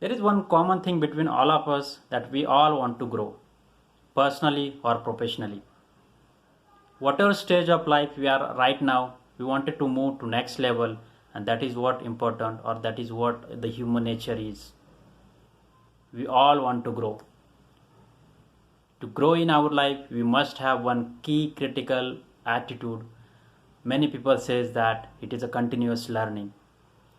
There is one common thing between all of us, that we all want to grow, personally or professionally. Whatever stage of life we are right now, we wanted to move to next level, and that is what important, or that is what the human nature is. We all want to grow. To grow in our life, we must have one key critical attitude. Many people says that it is a continuous learning.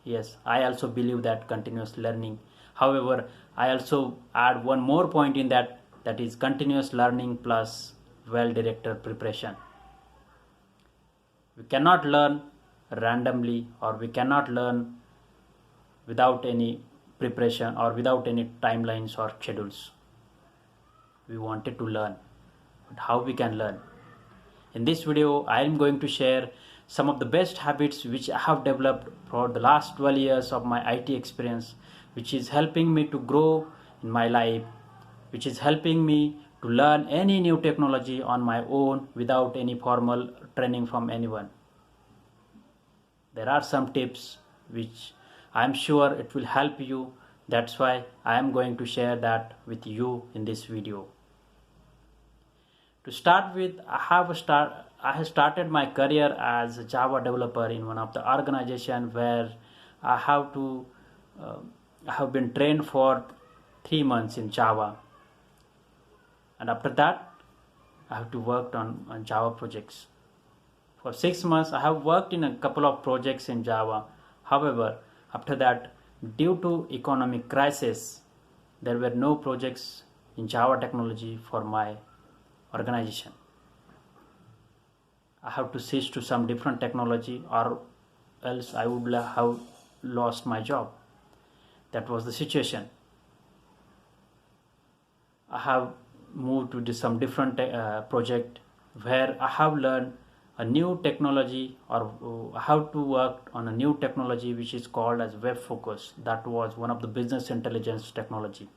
Yes, I also believe that continuous learning. However, I also add one more point in that, that is continuous learning plus well-directed preparation. We cannot learn randomly, or we cannot learn without any preparation or without any timelines or schedules. We wanted to learn, but how we can learn? In this video, I am going to share some of the best habits which I have developed for the last 12 years of my IT experience, which is helping me to grow in my life, which is helping me to learn any new technology on my own without any formal training from anyone. There are some tips which I am sure it will help you. That's why I am going to share that with you in this video. To start with, I have started my career as a Java developer in one of the organization where I have been trained for 3 months in Java, and after that I have to work on Java projects. For 6 months I have worked in a couple of projects in Java. However, after that, due to economic crisis, there were no projects in Java technology for my organization. I have to switch to some different technology, or else I would have lost my job. That was the situation. I have moved to some different project where I have learned a new technology, or how to work on a new technology which is called as web focus. That was one of the business intelligence technology.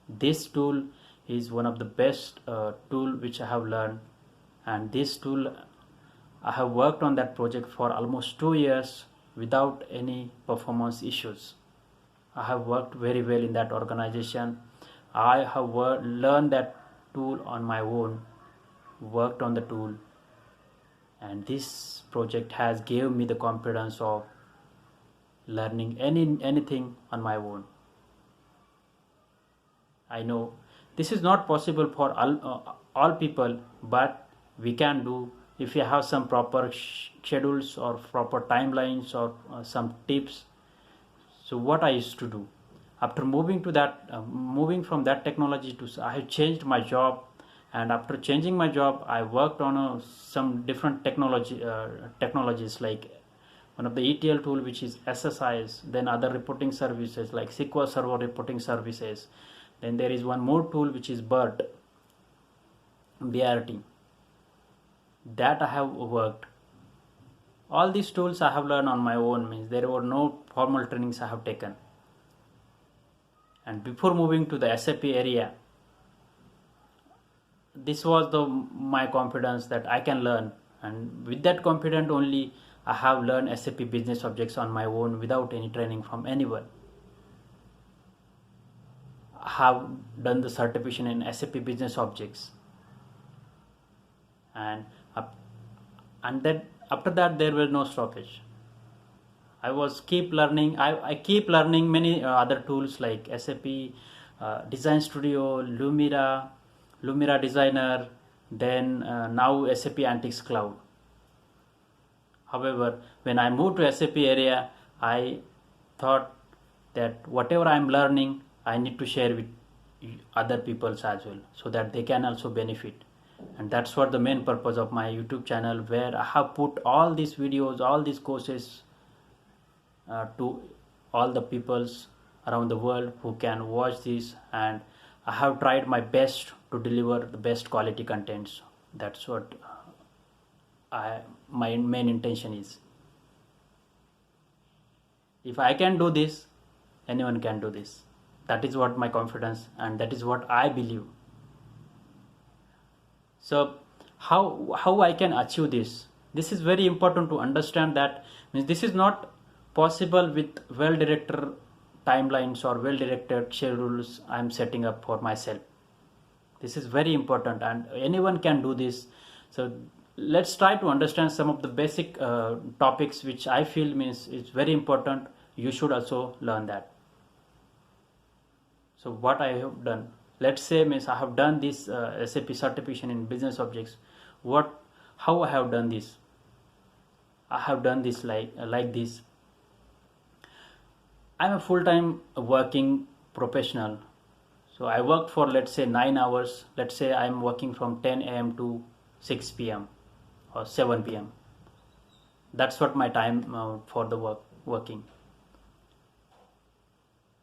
This tool is one of the best tool which I have learned, and this tool I have worked on that project for almost 2 years without any performance issues. I have worked very well in that organization. I have learned that tool on my own, worked on the tool, and this project has gave me the confidence of learning anything on my own. I know this is not possible for all people, but we can do if you have some proper schedules or proper timelines, or some tips. So what I used to do after moving from that technology to, I have changed my job, and after changing my job I worked on some different technologies, like one of the ETL tool which is SSIS, then other reporting services like SQL Server reporting services. Then there is one more tool which is BRT, that I have worked. All these tools I have learned on my own, means there were no formal trainings I have taken. And before moving to the SAP area, this was my confidence that I can learn, and with that confidence only I have learned SAP business objects on my own without any training from anyone. I have done the certification in SAP business objects, and then after that there was no stoppage. I was keep learning. I keep learning many other tools like SAP Design Studio, Lumira Designer, then now SAP Antics Cloud. However, when I moved to SAP area, I thought that whatever I am learning, I need to share with other people as well, so that they can also benefit. And that's what the main purpose of my YouTube channel, where I have put all these videos, all these courses to all the peoples around the world who can watch this, and I have tried my best to deliver the best quality contents. That's what my main intention is. If I can do this, anyone can do this. That is what my confidence, and that is what I believe. So how I can achieve this? This is very important to understand, that means this is not possible with well-directed timelines or well-directed schedules I'm setting up for myself. This is very important and anyone can do this. So let's try to understand some of the basic topics which I feel means it's very important. You should also learn that. So what I have done, let's say means I have done this SAP certification in business objects. How I have done this? I have done this like this. I'm a full-time working professional. So I worked for, let's say, 9 hours. Let's say I'm working from 10 a.m. to 6 p.m. or 7 p.m. That's what my time for the working.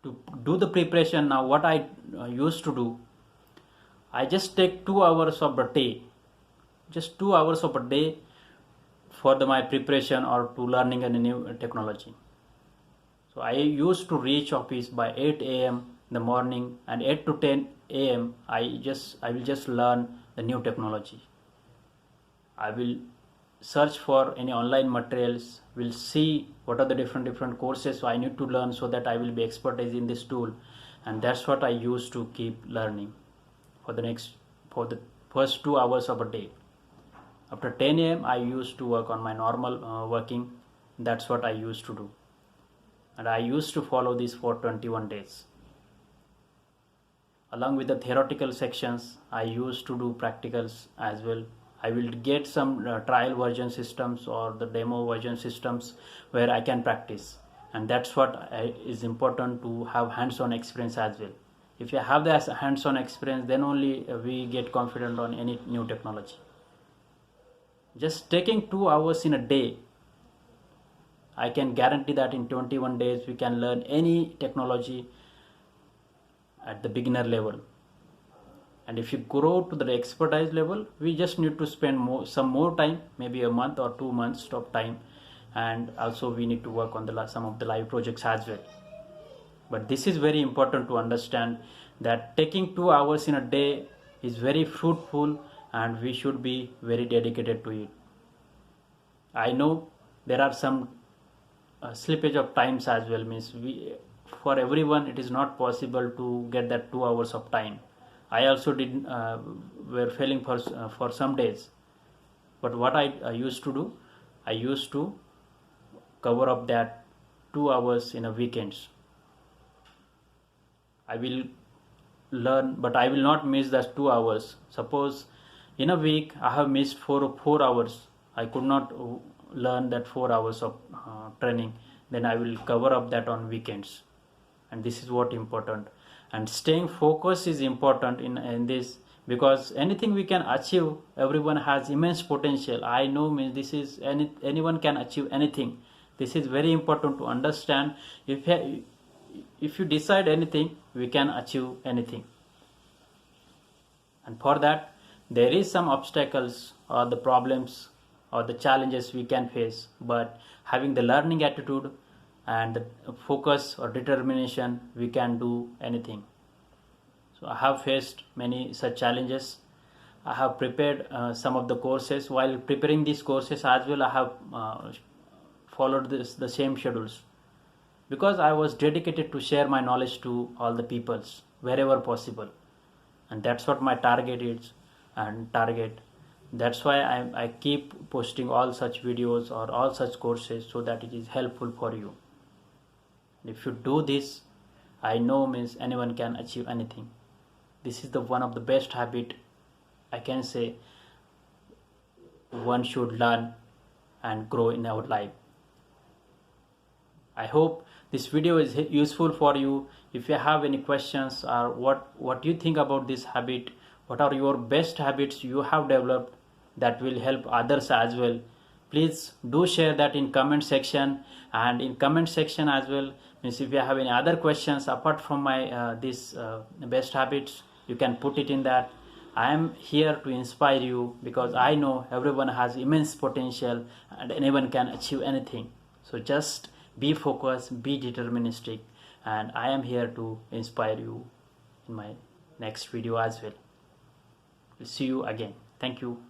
To do the preparation now, what I used to do, I just take 2 hours of a day, just 2 hours of a day for my preparation or to learning a new technology. So I used to reach office by 8 a.m. in the morning, and 8 to 10 a.m. I will just learn the new technology. I will search for any online materials, will see what are the different courses I need to learn so that I will be expertise in this tool, and that's what I used to keep learning for the first 2 hours of a day. After 10 a.m. I used to work on my normal working. That's what I used to do, and I used to follow this for 21 days. Along with the theoretical sections, I used to do practicals as well. I will get some trial version systems or the demo version systems where I can practice, and that's what is important, to have hands-on experience as well. If you have the hands-on experience, then only we get confident on any new technology. Just taking 2 hours in a day, I can guarantee that in 21 days we can learn any technology at the beginner level. And if you grow to the expertise level, we just need to spend some more time, maybe a month or 2 months of time, and also we need to work on some of the live projects as well. But this is very important to understand, that taking 2 hours in a day is very fruitful, and we should be very dedicated to it. I know there are some slippage of times as well, means for everyone it is not possible to get that 2 hours of time. I also were failing for some days, but what I used to do, I used to cover up that 2 hours in a weekends. I will learn, but I will not miss that 2 hours. Suppose in a week I have missed 4 hours, I could not learn that 4 hours of training, then I will cover up that on weekends. And this is what important. And staying focused is important in this, because anything we can achieve, everyone has immense potential. I know means this is anyone can achieve anything. This is very important to understand. If you decide anything, we can achieve anything. And for that, there is some obstacles or the problems or the challenges we can face, but having the learning attitude and the focus or determination, we can do anything. So I have faced many such challenges. I have prepared some of the courses. While preparing these courses as well, I have followed the same schedules, because I was dedicated to share my knowledge to all the peoples wherever possible, and that's what my target is. That's why I keep posting all such videos or all such courses, so that it is helpful for you. If you do this, I know means anyone can achieve anything. This is one of the best habit I can say one should learn and grow in our life. I hope this video is useful for you. If you have any questions or what you think about this habit, what are your best habits you have developed that will help others as well, please do share that in comment section. And in comment section as well, means if you have any other questions apart from my this best habits, you can put it in that. I am here to inspire you, because I know everyone has immense potential and anyone can achieve anything. So just be focused, be deterministic, and I am here to inspire you in my next video as well. We'll see you again. Thank you.